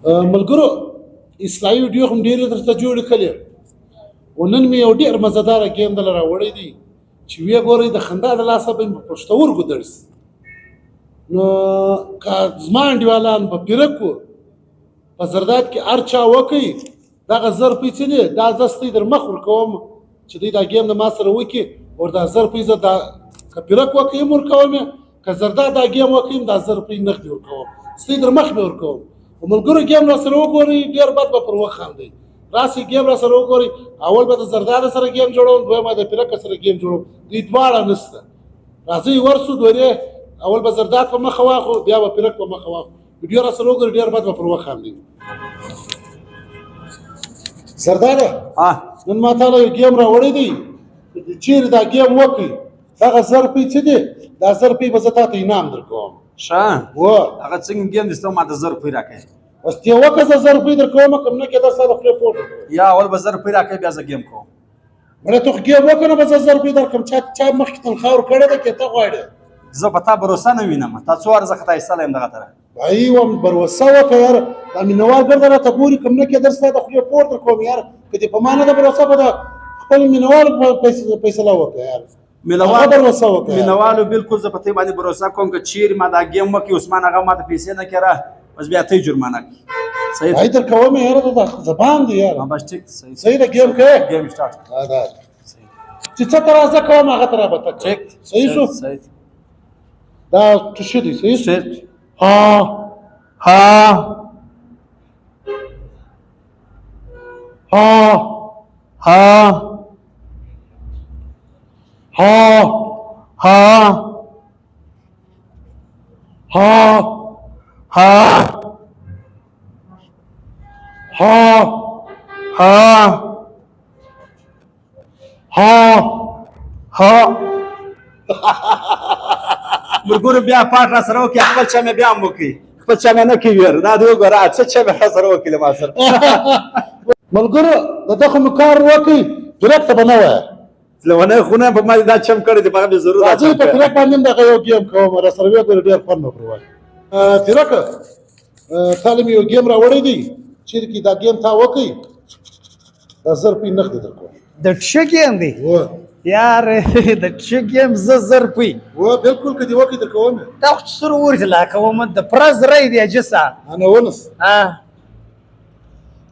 ملګرو اصلاحي ویډیو هم ډېرې درته جوړې کړلې او نن مې یو ډېر مزهداره ګیم دله راوړی دی چې ویې ګورئ د خندا د لاسه به مې په پښتورګو درسي نو که زما انډیوالان په پیرکو په زرداد کې هر چا وکړي دغه 1000 روپۍ څه دي دا زه ستاسو در مخ ورکوم چې دوی دا ګیم د ما سره وکړي او دا 1000 روپۍ زه دا که پیرک وکړي هم ورکوم که زرداد دا ګیم وکړي دا 1000 روپۍ نغدې ورکوم ستاسو در مخ مې ورکوم او ملګرو ګیم را سره وګورئ ډېر بد به پر وخاندئ راسئ ګیم را سره وګورئ اول به د زرداد سره ګیم جوړوم دویمه د پیرک سره ګیم جوړوم دوی دواړه نشته راځئ ورسو دورې اول به زرداد په مخه واخو بیا به پیرک په مخه واخو ویډیو را سره وګورئ ډېر بد به پر وخاندئ زرداده نن ما ته یو ګیم راوړی دی چیرې دا ګیم وکړي هغه 1000 روپۍ څه دي دا 1000 روپۍ به زه تا ته انعام درکوم ښه هغه څنګه ګیم دي ته ما ته 1000 روپۍ راکړې اوس ته وکړه زه 1000 روپۍ درکوم کوم نه کېده ستا د خولې پورته یا اول به 1000 روپۍ راکړې بیا زه ګیم کوم مړه ته خو ګیم وکړه به زه 1000 روپۍ درکړم چا مخکې تنخوا ورکړې ده که ته غواړې زه په تا بروسه نه وینم تا څو واره زه خطا ایستلی یم دغه طرف بھائی وم بروسه وکړه یار دا مینوال ګرده راته ګوري کوم نه کېدل ستا د خولې پورته کوم یار که دې په ما نه ده بروسه به د خپل مینوال فیصله وکړه یار مینوالو بالکل زه په تی باندې بروسه کوم که چیرې ما دا ګیم وکړي عثمان هغه ما ته پیسې نه کړه بس بیا ته یې جرمانه کړي صحیح بھائی درکوم یاره دا زبان دی یار بس ټیک صحیح ده ګیم کوې ګیم سټارټ چې څه ته راځه کوم هغه ته رابطه ټیک صحیح شو دا څه شي دی صحیح ها ها ها ها ها ها ها ها ها ها ها ملګرو بیا پاټ را سره وکړي خپل چا مې بیا هم وکړي خپل چا مې نه کوي ویر دا دې وګوره څه چا مې را سره وکړي ما سره ملګرو د ده خو مې کار وکړي پیرک ته به نه وایه لونی خونه په ما دا چم کړی دی په هغه مې ضرور راځئ په پیرک باندې هم دغه یو ګیم کوم را سره ویې ګورې ډېر خوند به پر وایي پیرکه تا له مې یو ګیم راوړی دی چیرې کې دا ګیم تا وکړي دا 1000 روپۍ نغدې درکوم د ټشه ګیم دی یار د ټشه ګیم زه 1000 روپۍ بالکل که دې وکړي درکوم یې دا خو چې سره ورځي لا کوم د پرز رای دی اجسا انا ونس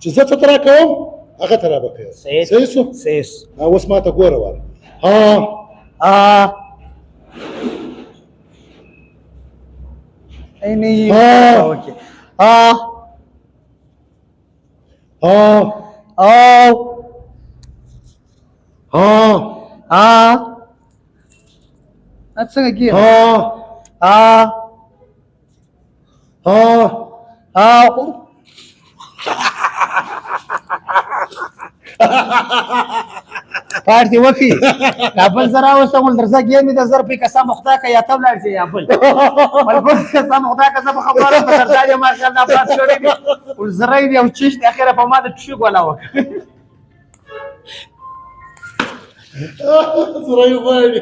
چې زه څه ته راکوم هغه ته رابه کوې صحیح شو صحیح اوس ما ته ګوره واره ها اینې اوکې څنګه ګیم پاټ دی وکی کابل زرا وسمول درځه ګیم د 1000 روپۍ قسم خدا کا یا تب لاړ شي یا بل بل قسم خدا کا زه خبره په درځه دی ماشاءالله پات شوړې ول زرای دی او چیش د اخره په ما د ټشو ولا وک زرای غواړي